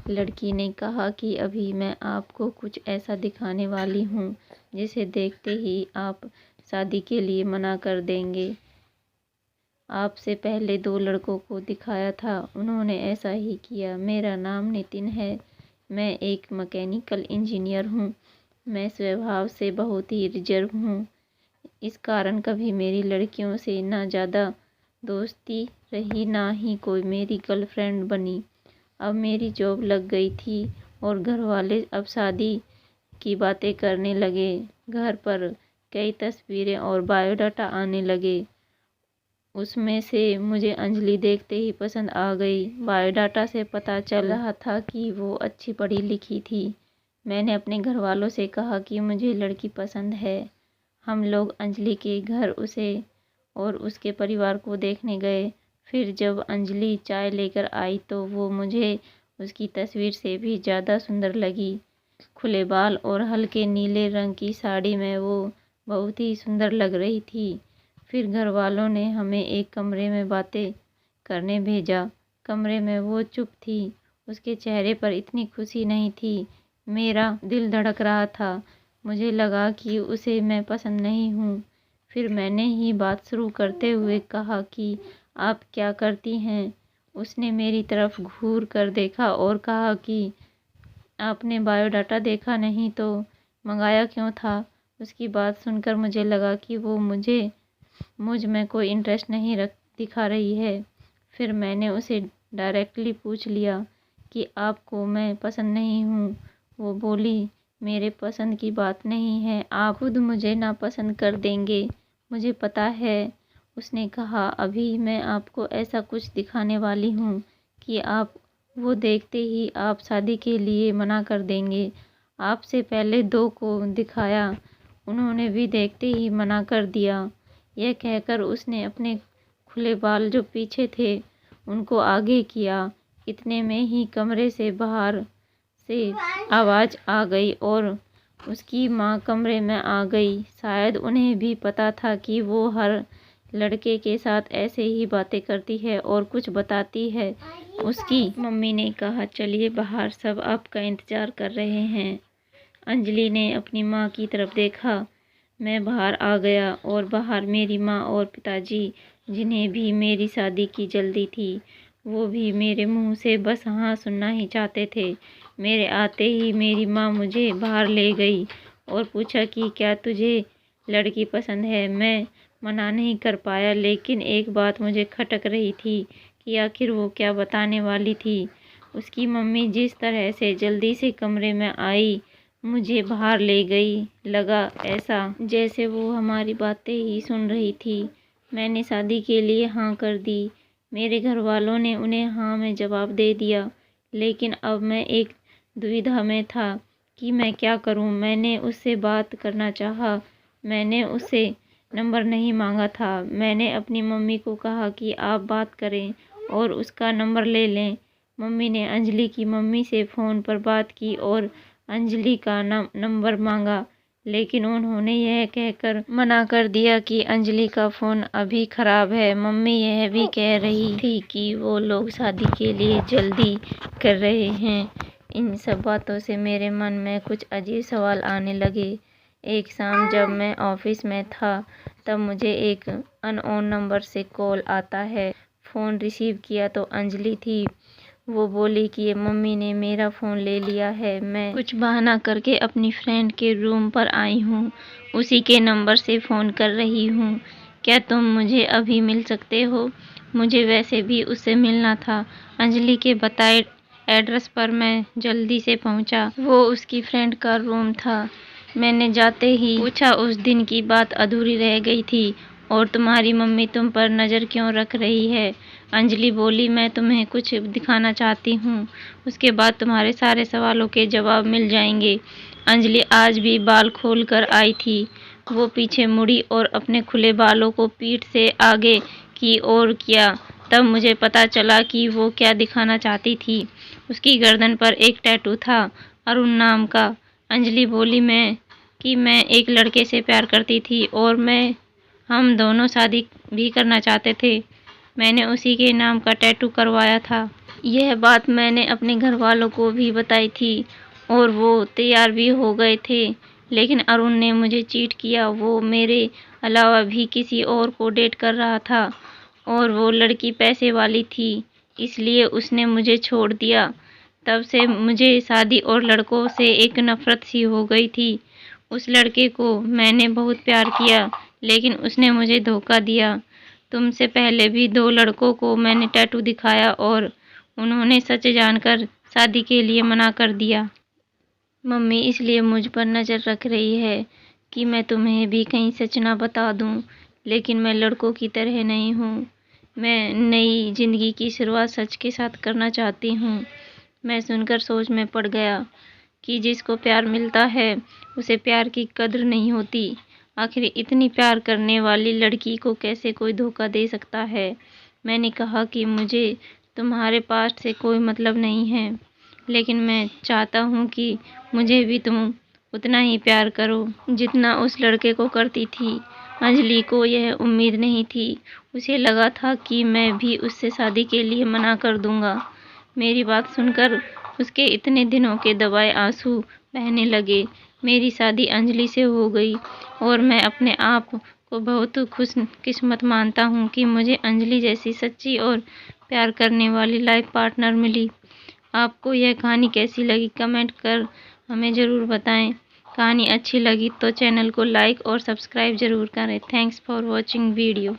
लड़की ने कहा कि अभी मैं आपको कुछ ऐसा दिखाने वाली हूँ जिसे देखते ही आप शादी के लिए मना कर देंगे। आपसे पहले 2 लड़कों को दिखाया था, उन्होंने ऐसा ही किया। मेरा नाम नितिन है, मैं एक मैकेनिकल इंजीनियर हूँ। मैं स्वभाव से बहुत ही रिजर्व हूँ, इस कारण कभी मेरी लड़कियों से ना ज़्यादा दोस्ती रही, ना ही कोई मेरी गर्लफ्रेंड बनी। अब मेरी जॉब लग गई थी और घर वाले अब शादी की बातें करने लगे। घर पर कई तस्वीरें और बायोडाटा आने लगे। उसमें से मुझे अंजलि देखते ही पसंद आ गई। बायोडाटा से पता चल रहा था कि वो अच्छी पढ़ी लिखी थी। मैंने अपने घर वालों से कहा कि मुझे लड़की पसंद है। हम लोग अंजलि के घर उसे और उसके परिवार को देखने गए। फिर जब अंजलि चाय लेकर आई तो वो मुझे उसकी तस्वीर से भी ज़्यादा सुंदर लगी। खुले बाल और हल्के नीले रंग की साड़ी में वो बहुत ही सुंदर लग रही थी। फिर घर वालों ने हमें एक कमरे में बातें करने भेजा। कमरे में वो चुप थी, उसके चेहरे पर इतनी खुशी नहीं थी। मेरा दिल धड़क रहा था, मुझे लगा कि उसे मैं पसंद नहीं हूँ। फिर मैंने ही बात शुरू करते हुए कहा कि आप क्या करती हैं? उसने मेरी तरफ घूर कर देखा और कहा कि आपने बायोडाटा देखा नहीं तो मंगाया क्यों था? उसकी बात सुनकर मुझे लगा कि वो मुझ में कोई इंटरेस्ट नहीं दिखा रही है। फिर मैंने उसे डायरेक्टली पूछ लिया कि आपको मैं पसंद नहीं हूँ। वो बोली, मेरे पसंद की बात नहीं है, आप खुद मुझे नापसंद कर देंगे, मुझे पता है। उसने कहा, अभी मैं आपको ऐसा कुछ दिखाने वाली हूँ कि आप वो देखते ही आप शादी के लिए मना कर देंगे। आपसे पहले 2 को दिखाया, उन्होंने भी देखते ही मना कर दिया। यह कहकर उसने अपने खुले बाल जो पीछे थे उनको आगे किया। इतने में ही कमरे से बाहर से आवाज़ आ गई और उसकी माँ कमरे में आ गई। शायद उन्हें भी पता था कि वो हर लड़के के साथ ऐसे ही बातें करती है और कुछ बताती है। उसकी मम्मी ने कहा, चलिए बाहर, सब आपका इंतज़ार कर रहे हैं। अंजलि ने अपनी माँ की तरफ देखा। मैं बाहर आ गया और बाहर मेरी माँ और पिताजी, जिन्हें भी मेरी शादी की जल्दी थी, वो भी मेरे मुंह से बस हाँ सुनना ही चाहते थे। मेरे आते ही मेरी माँ मुझे बाहर ले गई और पूछा कि क्या तुझे लड़की पसंद है? मैं मना नहीं कर पाया, लेकिन एक बात मुझे खटक रही थी कि आखिर वो क्या बताने वाली थी। उसकी मम्मी जिस तरह से जल्दी से कमरे में आई, मुझे बाहर ले गई, लगा ऐसा जैसे वो हमारी बातें ही सुन रही थी। मैंने शादी के लिए हाँ कर दी। मेरे घर वालों ने उन्हें हाँ में जवाब दे दिया, लेकिन अब मैं एक दुविधा में था कि मैं क्या करूं। मैंने उससे बात करना चाहा, मैंने उससे नंबर नहीं मांगा था। मैंने अपनी मम्मी को कहा कि आप बात करें और उसका नंबर ले लें। मम्मी ने अंजलि की मम्मी से फ़ोन पर बात की और अंजलि का नंबर मांगा, लेकिन उन्होंने यह कहकर मना कर दिया कि अंजलि का फ़ोन अभी ख़राब है। मम्मी यह भी कह रही थी कि वो लोग शादी के लिए जल्दी कर रहे हैं। इन सब बातों से मेरे मन में कुछ अजीब सवाल आने लगे। एक शाम जब मैं ऑफिस में था, तब मुझे एक अननोन नंबर से कॉल आता है। फ़ोन रिसीव किया तो अंजलि थी। वो बोली कि मम्मी ने मेरा फ़ोन ले लिया है, मैं कुछ बहाना करके अपनी फ्रेंड के रूम पर आई हूँ, उसी के नंबर से फ़ोन कर रही हूँ। क्या तुम मुझे अभी मिल सकते हो? मुझे वैसे भी उससे मिलना था। अंजलि के बताए एड्रेस पर मैं जल्दी से पहुँचा। वो उसकी फ्रेंड का रूम था। मैंने जाते ही पूछा, उस दिन की बात अधूरी रह गई थी और तुम्हारी मम्मी तुम पर नज़र क्यों रख रही है? अंजलि बोली, मैं तुम्हें कुछ दिखाना चाहती हूँ, उसके बाद तुम्हारे सारे सवालों के जवाब मिल जाएंगे। अंजलि आज भी बाल खोल कर आई थी। वो पीछे मुड़ी और अपने खुले बालों को पीठ से आगे की ओर किया। तब मुझे पता चला कि वो क्या दिखाना चाहती थी। उसकी गर्दन पर एक टैटू था, अरुण नाम का। अंजलि बोली, मैं एक लड़के से प्यार करती थी और हम दोनों शादी भी करना चाहते थे। मैंने उसी के नाम का टैटू करवाया था। यह बात मैंने अपने घर वालों को भी बताई थी और वो तैयार भी हो गए थे, लेकिन अरुण ने मुझे चीट किया। वो मेरे अलावा भी किसी और को डेट कर रहा था और वो लड़की पैसे वाली थी, इसलिए उसने मुझे छोड़ दिया। तब से मुझे शादी और लड़कों से एक नफरत सी हो गई थी। उस लड़के को मैंने बहुत प्यार किया, लेकिन उसने मुझे धोखा दिया। तुमसे पहले भी 2 लड़कों को मैंने टैटू दिखाया और उन्होंने सच जानकर शादी के लिए मना कर दिया। मम्मी इसलिए मुझ पर नज़र रख रही है कि मैं तुम्हें भी कहीं सच ना बता दूं, लेकिन मैं लड़कों की तरह नहीं हूँ। मैं नई जिंदगी की शुरुआत सच के साथ करना चाहती हूँ। मैं सुनकर सोच में पड़ गया कि जिसको प्यार मिलता है उसे प्यार की कद्र नहीं होती। आखिर इतनी प्यार करने वाली लड़की को कैसे कोई धोखा दे सकता है। मैंने कहा कि मुझे तुम्हारे पास्ट से कोई मतलब नहीं है, लेकिन मैं चाहता हूँ कि मुझे भी तुम उतना ही प्यार करो जितना उस लड़के को करती थी। अंजलि को यह उम्मीद नहीं थी। उसे लगा था कि मैं भी उससे शादी के लिए मना कर दूंगा। मेरी बात सुनकर उसके इतने दिनों के दबाए आंसू बहने लगे। मेरी शादी अंजलि से हो गई और मैं अपने आप को बहुत खुशकिस्मत मानता हूँ कि मुझे अंजलि जैसी सच्ची और प्यार करने वाली लाइफ पार्टनर मिली। आपको यह कहानी कैसी लगी कमेंट कर हमें ज़रूर बताएं। कहानी अच्छी लगी तो चैनल को लाइक और सब्सक्राइब ज़रूर करें। Thanks for watching video.